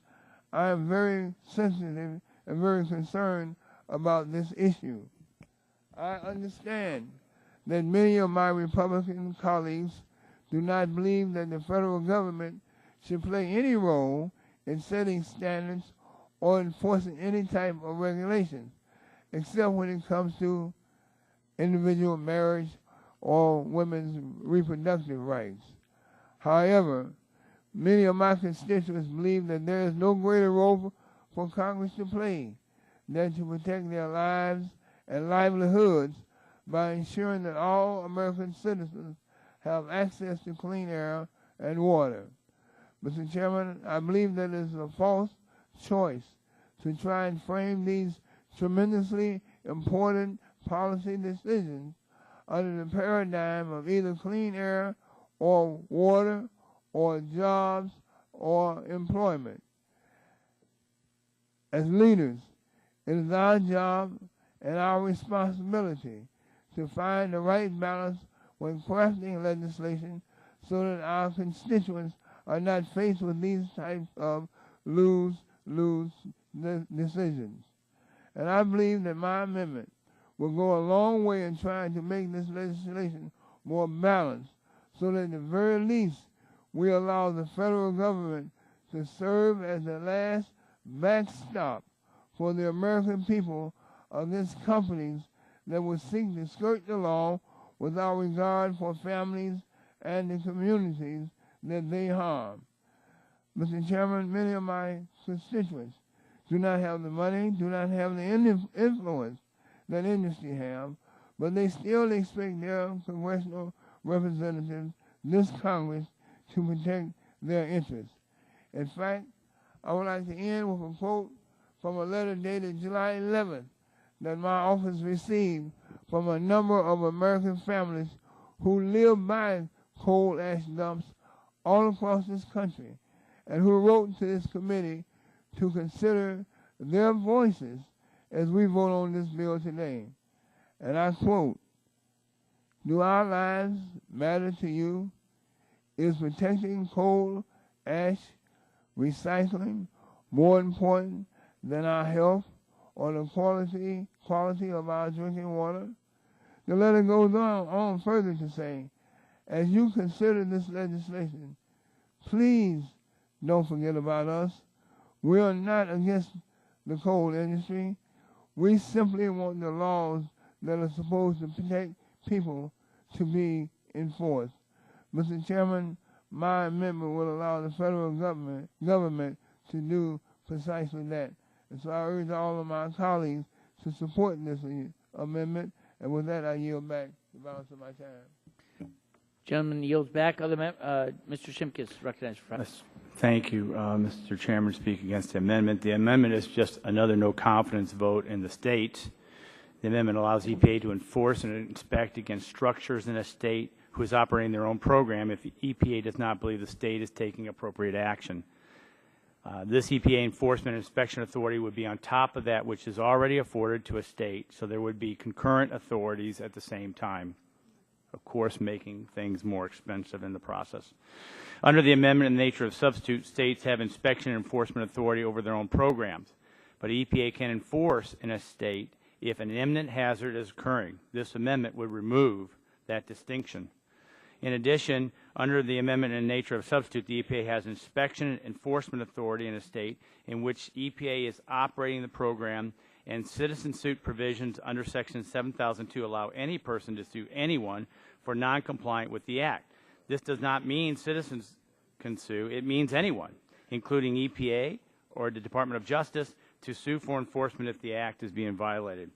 I am very sensitive and very concerned about this issue. I understand that many of my Republican colleagues do not believe that the federal government should play any role in setting standards or enforcing any type of regulation, except when it comes to individual marriage or women's reproductive rights. However, many of my constituents believe that there is no greater role for Congress to play than to protect their lives and livelihoods by ensuring that all American citizens have access to clean air and water. Mr. Chairman, I believe that it is a false choice to try and frame these tremendously important policy decisions under the paradigm of either clean air or water or jobs or employment. As leaders, it is our job and our responsibility to find the right balance when crafting legislation so that our constituents are not faced with these types of lose-lose decisions. And I believe that my amendment will go a long way in trying to make this legislation more balanced so that at the very least we allow the federal government to serve as the last backstop for the American people against companies that would seek to skirt the law without regard for families and the communities that they harm. Mr. Chairman, many of my constituents do not have the money, do not have the influence that industry have, but they still expect their congressional representatives, this Congress, to protect their interests. In fact, I would like to end with a quote from a letter dated July 11th that my office received from a number of American families who live by coal ash dumps all across this country and who wrote to this committee to consider their voices as we vote on this bill today. And I quote, "Do our lives matter to you? Is protecting coal ash recycling more important than our health or the quality of our drinking water?" The letter goes on further to say, as you consider this legislation, please don't forget about us. We are not against the coal industry. We simply want the laws that are supposed to protect people to be enforced. Mr. Chairman, my amendment will allow the federal government to do precisely that. And so I urge all of my colleagues to support this amendment. And with that, I yield back the balance of my time. Gentleman yields back. Mr. Shimkus, recognized for Yes. Thank you, Mr. Chairman, to speak against the amendment. The amendment is just another no confidence vote in the state. The amendment allows EPA to enforce and inspect against structures in a state who is operating their own program if the EPA does not believe the state is taking appropriate action. This EPA enforcement and inspection authority would be on top of that which is already afforded to a state, so there would be concurrent authorities at the same time, of course making things more expensive in the process. Under the amendment in the nature of substitute, states have inspection and enforcement authority over their own programs, but EPA can enforce in a state if an imminent hazard is occurring. This amendment would remove that distinction. In addition, under the amendment in the nature of substitute, the EPA has inspection and enforcement authority in a state in which EPA is operating the program, and citizen suit provisions under Section 7002 allow any person to sue anyone for noncompliance with the Act. This does not mean citizens can sue. It means anyone, including EPA or the Department of Justice, to sue for enforcement if the Act is being violated.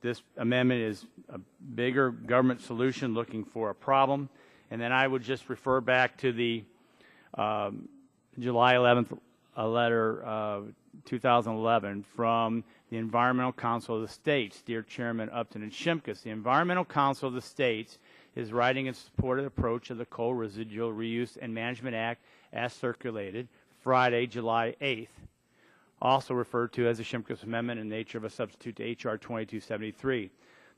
This amendment is a bigger government solution looking for a problem. And then I would just refer back to the July 11th letter 2011 from the Environmental Council of the States. Dear Chairman Upton and Shimkus, the Environmental Council of the States is writing in support of the approach of the Coal Residual Reuse and Management Act as circulated Friday, July 8th. Also referred to as the Shimkus Amendment in nature of a substitute to H.R. 2273.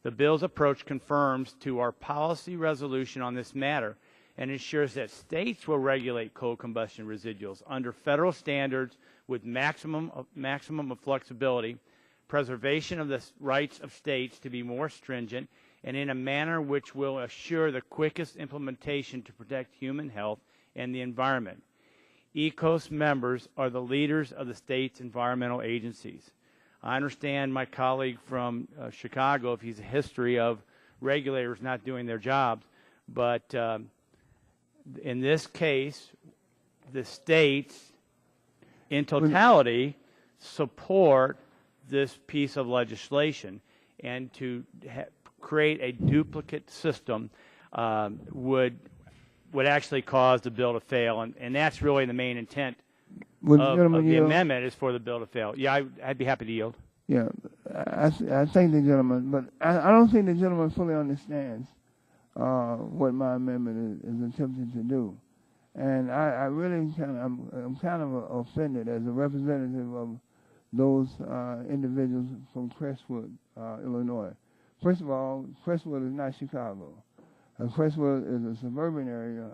The bill's approach confirms to our policy resolution on this matter and ensures that states will regulate coal combustion residuals under federal standards with maximum of flexibility, preservation of the rights of states to be more stringent, and in a manner which will assure the quickest implementation to protect human health and the environment. ECOS members are the leaders of the state's environmental agencies. I understand my colleague from Chicago, if he's a history of regulators not doing their jobs, but in this case, the states in totality support this piece of legislation, and to create a duplicate system would actually cause the bill to fail, and that's really the main intent of the amendment, is for the bill to fail. Yeah, I'd be happy to yield. Yeah, I thank the gentleman, but I don't think the gentleman fully understands what my amendment is attempting to do. And I really I'm kind of offended as a representative of those individuals from Crestwood, Illinois. First of all, Crestwood is not Chicago. Crestwood is a suburban area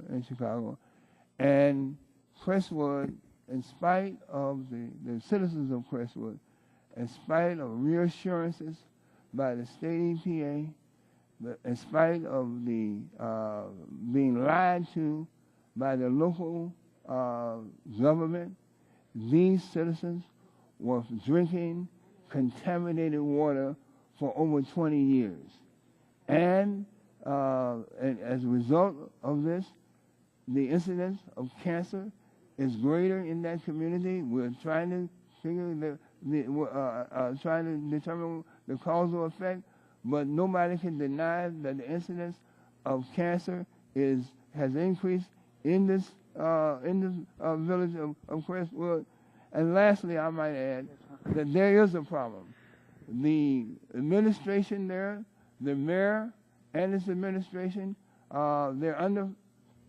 in Chicago. And Crestwood, in spite of the citizens of Crestwood, in spite of reassurances by the state EPA, in spite of the being lied to by the local government, these citizens were drinking contaminated water for over 20 years. And as a result of this, the incidence of cancer is greater in that community. We're trying to figure trying to determine the causal effect, but nobody can deny that the incidence of cancer has increased in this village of Crestwood. And lastly, I might add that there is a problem. The administration there, the mayor and his administration, they're under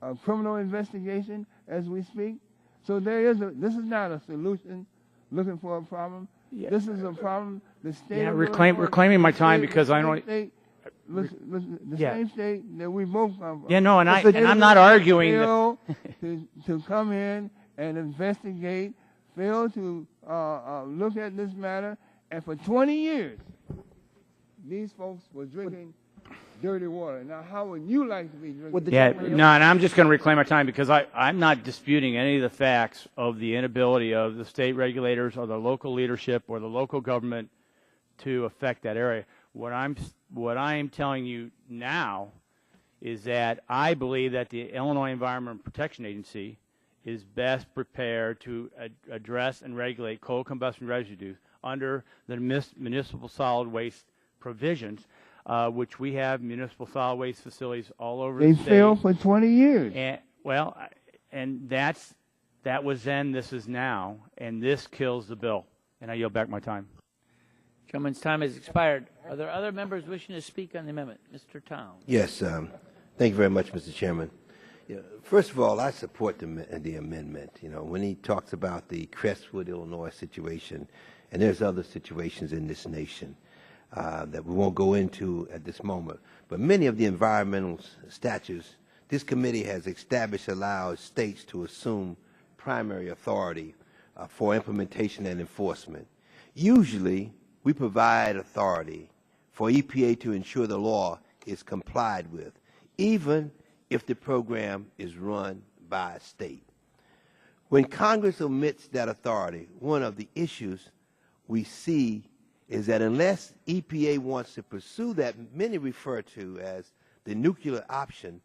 a criminal investigation as we speak. So this is not a solution looking for a problem. Yeah. This is a problem. The state of reclaiming my time because I don't. the same state that we both come from. Yeah, no, and I'm not arguing fail to come in and investigate, fail to look at this matter, and for 20 years, these folks were drinking dirty water. Now, how would you like to be drinking? And I'm just going to reclaim my time because I'm not disputing any of the facts of the inability of the state regulators or the local leadership or the local government to affect that area. What I'm telling you now is that I believe that the Illinois Environmental Protection Agency is best prepared to address and regulate coal combustion residues under the municipal solid waste provisions, which we have municipal solid waste facilities all over the state. They failed for 20 years. And that was then, this is now, and this kills the bill. And I yield back my time. Gentleman's time has expired. Are there other members wishing to speak on the amendment? Mr. Towns. Yes. Thank you very much, Mr. Chairman. First of all, I support the amendment. When he talks about the Crestwood, Illinois situation, and there's other situations in this nation that we won't go into at this moment. But many of the environmental statutes this committee has established allows states to assume primary authority for implementation and enforcement. Usually, we provide authority for EPA to ensure the law is complied with, even if the program is run by a state. When Congress omits that authority, one of the issues we see is that unless EPA wants to pursue that many refer to as the nuclear option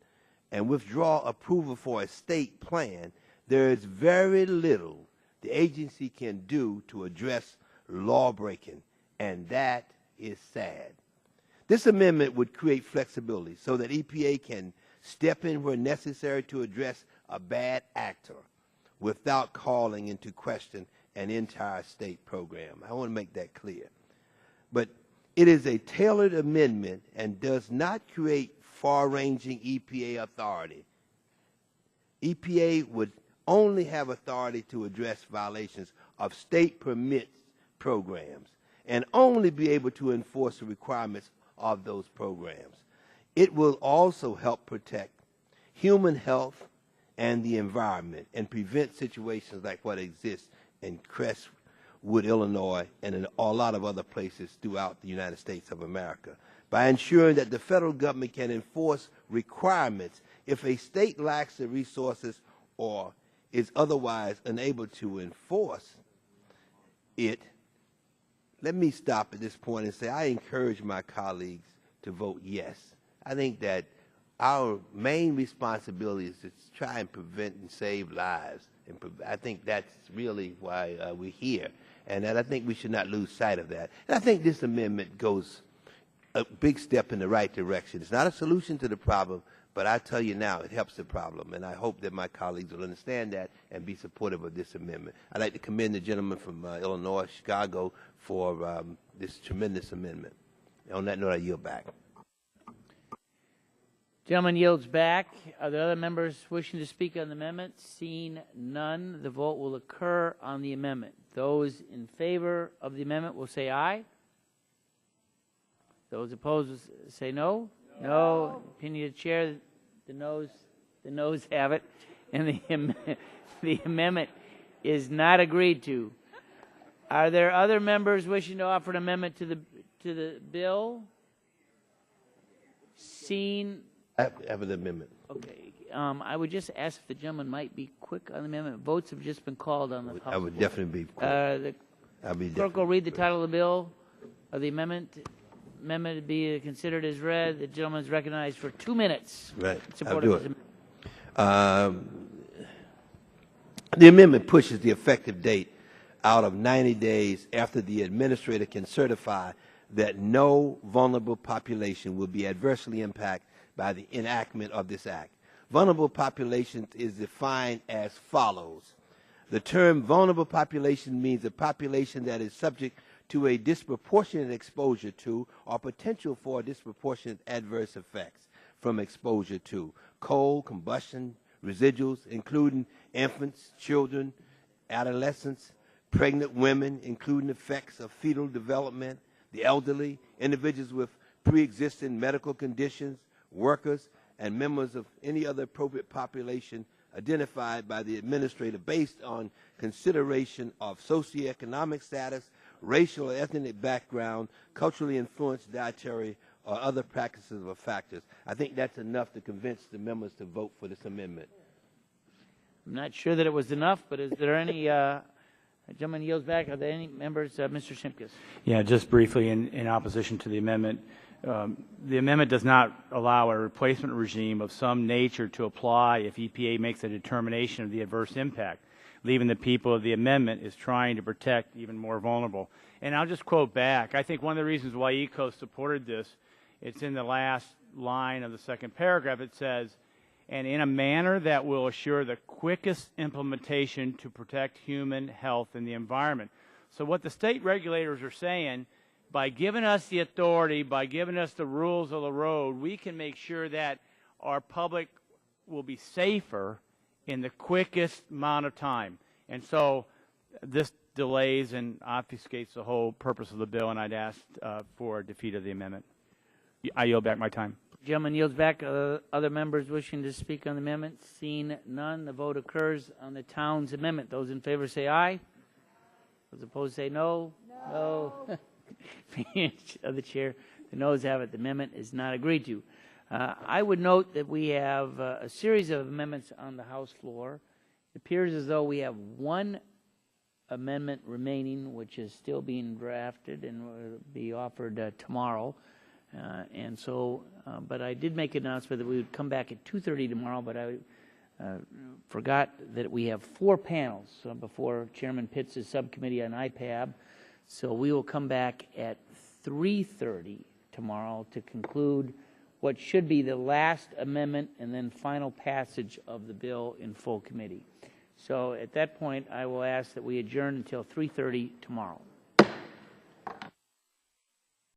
and withdraw approval for a state plan, there is very little the agency can do to address lawbreaking, and that is sad. This amendment would create flexibility so that EPA can step in where necessary to address a bad actor without calling into question an entire state program. I want to make that clear. But it is a tailored amendment and does not create far-ranging EPA authority. EPA would only have authority to address violations of state permit programs and only be able to enforce the requirements of those programs. It will also help protect human health and the environment and prevent situations like what exists in Crestwood, Illinois, and in a lot of other places throughout the United States of America by ensuring that the federal government can enforce requirements if a state lacks the resources or is otherwise unable to enforce it. Let me stop at this point and say I encourage my colleagues to vote yes. I think that our main responsibility is to try and prevent and save lives. And I think that's really why we're here. And that I think we should not lose sight of that. And I think this amendment goes a big step in the right direction. It's not a solution to the problem, but I tell you now, it helps the problem. And I hope that my colleagues will understand that and be supportive of this amendment. I'd like to commend the gentleman from Illinois, Chicago, for this tremendous amendment. On that note, I yield back. Gentleman yields back. Are there other members wishing to speak on the amendment? Seeing none, the vote will occur on the amendment. Those in favor of the amendment will say aye. Those opposed will say no. No. Opinion of the chair, the noes have it. And the amendment is not agreed to. Are there other members wishing to offer an amendment to the bill? Seeing I have an amendment. Okay. I would just ask if the gentleman might be quick on the amendment. Votes have just been called on the House I would floor. definitely be quick. The I'll be clerk will read the title of the bill, of the amendment. Amendment to be considered as read. The gentleman is recognized for 2 minutes. Right. In support I'll do of his it. amendment. The amendment pushes the effective date out of 90 days after the administrator can certify that no vulnerable population will be adversely impacted by the enactment of this act. Vulnerable population is defined as follows. The term vulnerable population means a population that is subject to a disproportionate exposure to or potential for disproportionate adverse effects from exposure to coal, combustion, residuals, including infants, children, adolescents, pregnant women, including effects of fetal development, the elderly, individuals with pre-existing medical conditions, workers, and members of any other appropriate population identified by the administrator based on consideration of socioeconomic status, racial or ethnic background, culturally influenced dietary or other practices or factors. I think that's enough to convince the members to vote for this amendment. I'm not sure that it was enough, but is there any, gentleman yields back, are there any members, Mr. Shimkus? Yeah, just briefly in opposition to the amendment. The amendment does not allow a replacement regime of some nature to apply if EPA makes a determination of the adverse impact, leaving the people of the amendment is trying to protect even more vulnerable. And I'll just quote back. I think one of the reasons why ECO supported this, it's in the last line of the second paragraph. It says, and in a manner that will assure the quickest implementation to protect human health and the environment. So what the state regulators are saying, by giving us the authority, by giving us the rules of the road, we can make sure that our public will be safer in the quickest amount of time. And so this delays and obfuscates the whole purpose of the bill, and I'd ask for a defeat of the amendment. I yield back my time. Gentleman yields back. Other members wishing to speak on the amendment? Seeing none, the vote occurs on the town's amendment. Those in favor say aye. Those opposed say no. No. Of the chair, the noes have it. The amendment is not agreed to. I would note that we have a series of amendments on the House floor. It appears as though we have one amendment remaining, which is still being drafted and will be offered tomorrow. And so, but I did make an announcement that we would come back at 2:30 tomorrow, but I forgot that we have 4 panels before Chairman Pitts' subcommittee on IPAB. So we will come back at 3:30 tomorrow to conclude what should be the last amendment and then final passage of the bill in full committee. So at that point, I will ask that we adjourn until 3:30 tomorrow.